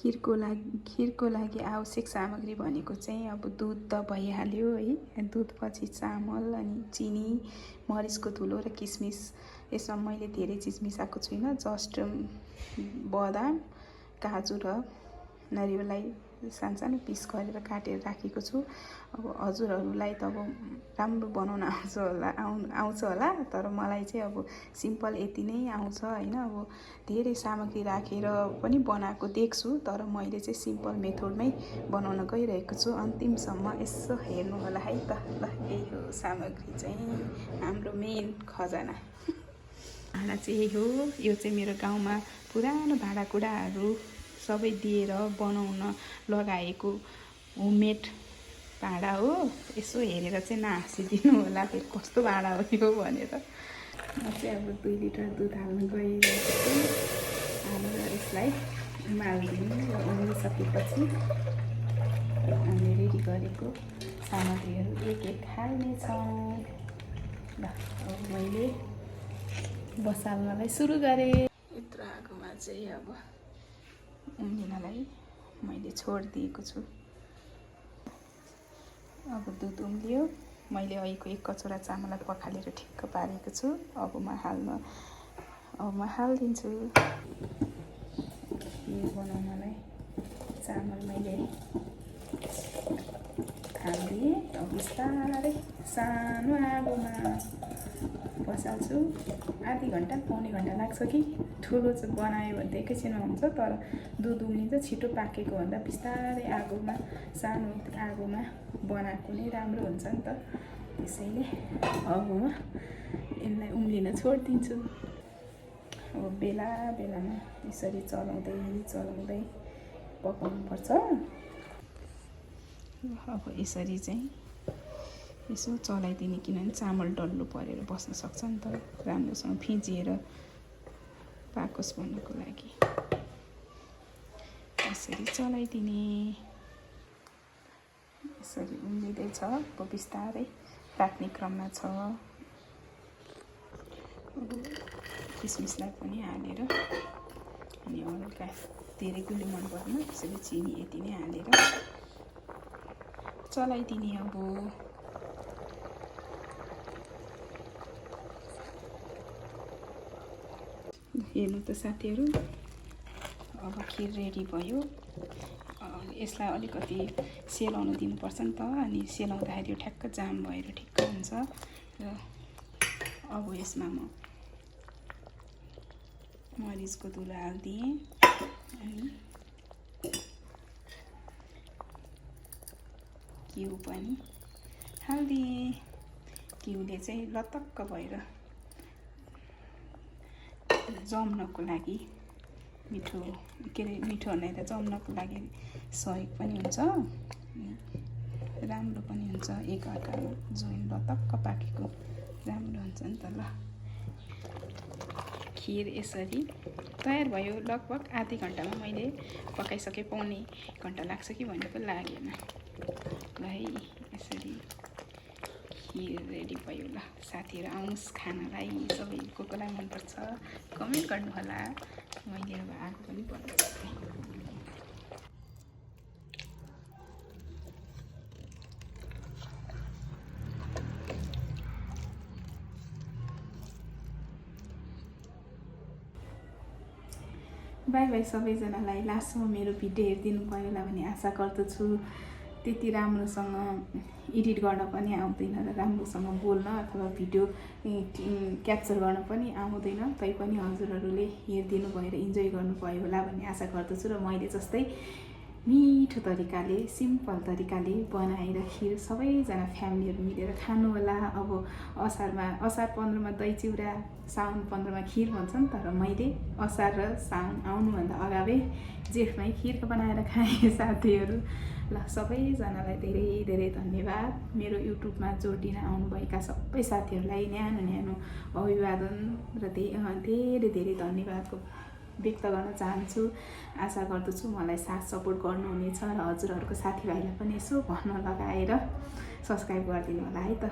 खिरको लागि आवश्यक सामग्री भनेको चाहिँ अब दुध त भइहाल्यो है। दुधपछि चामल अनि चिनी, मरिचको धुलो र किसमिस। यसमा मैले धेरै चिज मिसाएको छुइनँ, जस्ट बदाम, काजु र नरिवललाई सानो पिस गरेर काटेर राखेको छु। अब हजुरहरूलाई त अब राम्रो बनाउन आउँछ होला, तर मलाई चाहिँ अब सिम्पल यति नै आउँछ हैन। अब धेरै सामग्री राखेर पनि बनाएको देख्छु, तर मैले चाहिँ सिम्पल मेथडमै बनाउन गइरहेको छु। अन्तिमसम्म यसो हेर्नु होला है त। ल यही हो सामग्री चाहिँ, हाम्रो मेन खजाना। भाँडा चाहिँ यही हो। यो चाहिँ मेरो गाउँमा पुरानो भाँडाकुँडाहरू सबै दिएर बनाउन लगाएको होममेड भाँडा हो। यसो हेरेर चाहिँ नहाँसिदिनु होला फेरि कस्तो भाँडा हो यो भनेर। म चाहिँ अब 2 लिटर दुध हाल्न गइरहेको छु। हालेर यसलाई उमालिदिनु र उमालिसकेपछि हामीले रेडी गरेको सामग्रीहरू एक एक हाल्नेछौँ। ल अब मैले बसाल्नलाई सुरु गरेँ। यत्रो आगोमा चाहिँ अब उम्लिनलाई मैले छोडिदिएको छु। अब दुध उम्लियो। मैले अहिलेको 1 कचौरा चामललाई पखालेर ठिक्क पारेको छु। अब म हालिदिन्छु। खिर बनाउनलाई चामल मैले हालिदिएँ। अब बिस्तारै सानो आगोमा बसाल्छु। आधी घन्टा पौने घन्टा लाग्छ कि ठुलो चाहिँ बनायो भने त एकैछिनमा हुन्छ, तर दुध उम्लिन्छ छिटो पाकेको भन्दा बिस्तारै आगोमा सानो आगोमा बनाएको नै राम्रो हुन्छ नि त। त्यसैले अब म यसलाई उम्लिन छोडिदिन्छु। अब बेला बेलामा यसरी चलाउँदै पकाउनुपर्छ। अब यसरी चाहिँ यसो चलाइदिने, किनभने चामल डल्लो परेर बस्न सक्छ नि त, राम्रोसँग फिँजिएर पाकोस् भन्नको लागि यसरी चलाइदिने। यसरी उम्लिँदैछ, अब बिस्तारै पाक्ने क्रममा छ। अब किसमिसलाई पनि हालेर अनि हल्का धेरै गुलियो मन पर्दैन, त्यसैले चिनी यति नै हालेर चलाइदिने। अब हेर्नु त साथीहरू, अब खिर रेडी भयो। यसलाई अलिकति सेलाउन दिनुपर्छ नि त, अनि सेलाउँदाखेरि यो ठ्याक्क जाम भएर ठिक्क हुन्छ। र अब यसमा म मरिचको धुलो हालिदिएँ अनि घिउ पनि हालिदिएँ। घिउले चाहिँ लतक्क भएर जम्नको लागि मिठो भन्दा त जम्नको लागि सहयोग पनि हुन्छ, राम्रो पनि हुन्छ। एकअर्कामा जोइन लतक्क पाकेको राम्रो हुन्छ नि त। ल खिर यसरी तयार भयो। लगभग आधी घन्टामा मैले पकाइसकेँ। पौने घन्टा लाग्छ कि भन्ने पनि लागेन। ल है यसरी खिर रेडी भयो। ल साथीहरू आउनुहोस् खानालाई। सबै कोलाई मनपर्छ कमेन्ट गर्नु होला। मैले अब आगो पनि बन्द गरेँ। बाई बाई सबैजनालाई। लास्टमा मेरो भिडियो हेरिदिनु भयो होला भन्ने आशा गर्दछु। त्यति राम्रोसँग एडिट गर्न पनि आउँदैन र राम्रोसँग बोल्न अथवा भिडियो क्याप्चर गर्न पनि आउँदैन, तैपनि हजुरहरूले हेरिदिनु भएर इन्जोय गर्नुभयो होला भन्ने आशा गर्दछु। र मैले जस्तै मिठो तरिकाले, सिम्पल तरिकाले बनाएर खिर सबैजना फ्यामिलीहरू मिलेर खानु होला। अब असार 15मा दही चिउरा, साउन 15मा खिर भन्छन्, तर मैले असार र साउन आउनुभन्दा अगावै जेठमै खिर बनाएर खाएँ साथीहरू। ल सबैजनालाई धेरै धेरै धन्यवाद। मेरो युट्युबमा जोडिन आउनुभएका सबै साथीहरूलाई न्यानो अभिवादन र धेरै धेरै धन्यवादको व्यक्त गर्न चाहन्छु। आशा गर्दछु मलाई साथ सपोर्ट गर्नुहुनेछ र हजुरहरूको साथीभाइलाई पनि यसो भन्न लगाएर सब्सक्राइब गरिदिनु होला है त।